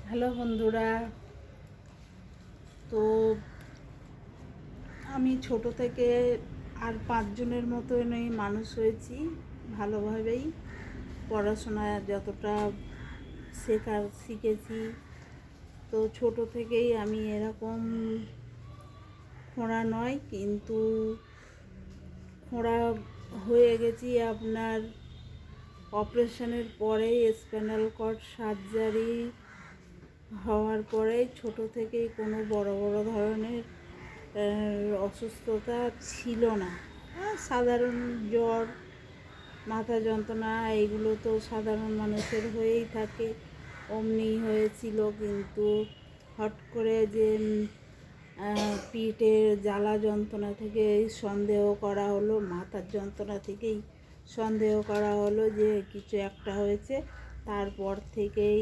Hello বন্ধুরা, তো আমি ছোট থেকে আর 5 জনের মতনই মানুষ হয়েছি, ভালোভাবেই পড়াশোনা যতটা শিখেছি। তো ছোট থেকেই আমি এরকম খোঁড়া নয়, কিন্তু খোঁড়া হয়ে গেছি আপনার অপারেশনের পরে, স্পাইনাল কর্ড সার্জারি হওয়ার পরে। ছোট থেকেই কোনো বড় বড় ধরনের অসুস্থতা ছিল না। সাধারণ জ্বর, মাথা যন্ত্রণা, এইগুলো তো সাধারণ মানুষের হয়েই থাকে, অমনি হয়েছিল। কিন্তু হট করে যে পিঠের জ্বালা যন্ত্রণা থেকে সন্দেহ করা হলো, মাথার যন্ত্রণা থেকেই সন্দেহ করা হলো যে কিছু একটা হয়েছে। তারপর থেকেই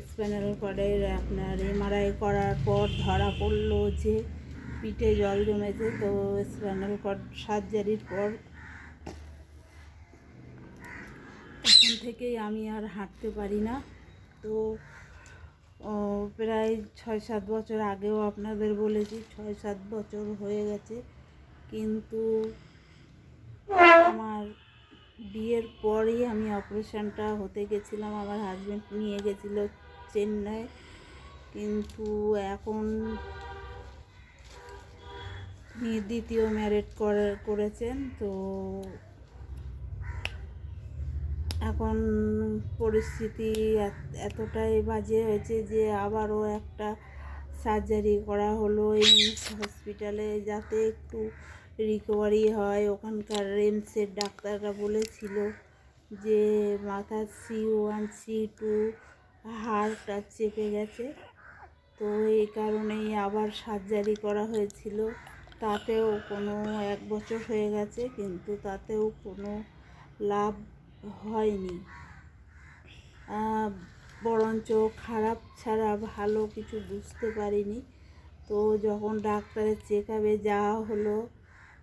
স্পাইনাল কর্ডের আপনার MRI করার পর ধরা পড়লো যে পিঠে জল জমেছে। তো স্পাইনাল কর্ড সার্জারির পর তখন থেকেই আমি আর হাঁটতে পারি না। তো প্রায় 6-7 বছর আগেও আপনাদের বলেছি, 6-7 বছর হয়ে গেছে। কিন্তু আমার বিয়ের পরই আমি অপারেশনটা হতে গেছিলাম, আমার হাজব্যান্ড নিয়ে গেছিলো চেন্নাই। কিন্তু এখন দ্বিতীয় ম্যারেজ করেছেন। তো এখন পরিস্থিতি এতটাই বাজে হয়েছে যে আবারও একটা সার্জারি করা হলো এইমস হসপিটালে, যাতে একটু রিকভারি হয়। ওখানকার এইমসের ডাক্তাররা বলেছিল যে মাথার C1 C2 হাড়টা চেপে গেছে। তো এই কারণেই আবার সার্জারি করা হয়েছিল। তাতেও কোনো 1 বছর হয়ে গেছে, কিন্তু তাতেও কোনো লাভ হয়নি। বরঞ্চ খারাপ ছাড়া ভালো কিছু বুঝতে পারিনি। তো যখন ডাক্তারের চেকআপে যাওয়া হলো,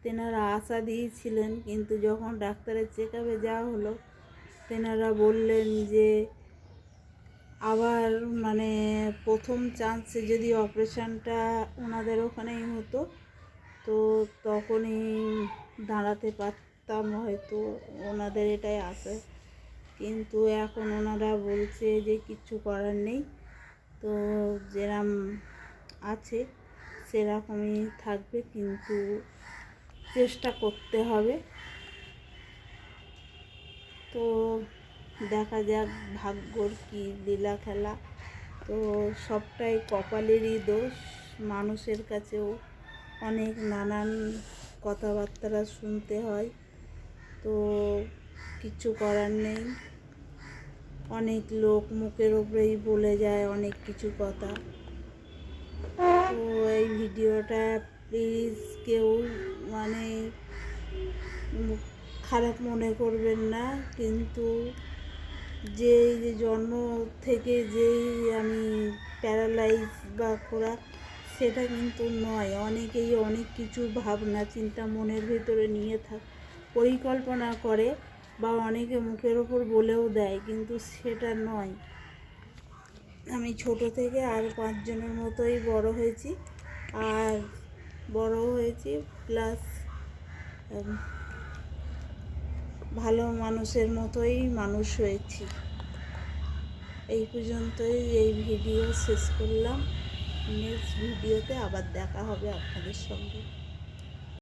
তেনারা আশা দিয়েছিলেন, কিন্তু যখন ডাক্তারের চেকআপে যাওয়া হলো, তেনারা বললেন যে আবার মানে প্রথম চান্সে যদি অপারেশানটা ওনাদের ওখানেই হতো তো তখনই দাঁড়াতে পারতাম হয়তো, ওনাদের এটাই আশা। কিন্তু এখন ওনারা বলছে যে কিচ্ছু করার নেই, তো যেরকম আছে সেরকমই থাকবে, কিন্তু চেষ্টা করতে হবে। তো দেখা যাক ভাগ্যর কী লীলা খেলা। তো সবটাই কপালেরই দোষ। মানুষের কাছেও অনেক নানান কথাবার্তা শুনতে হয়, তো কিছু করার নেই। অনেক লোক মুখের ওপরেই বলে যায় অনেক কিছু কথা। তো এই ভিডিওটা প্লিজ কেউ মানে খারাপ মনে করবেন না, কিন্তু যে জন্ম থেকে যেই আমি প্যারালাইজ বা খোড়া, সেটা কিন্তু নয়। অনেকেই অনেক কিছু ভাবনা চিন্তা মনের ভিতরে নিয়ে পরিকল্পনা করে, বা অনেকে মুখের ওপর বলেও দেয়, কিন্তু সেটা নয়। আমি ছোট থেকে আর 5 জনের মতোই বড় হয়েছি, আর বড় হয়েছি প্লাস ভালো মানুষের মতোই মানুষ হয়েছি। এই পর্যন্তই এই ভিডিও শেষ করলাম। নেক্সট ভিডিওতে আবার দেখা হবে আপনাদের সঙ্গে।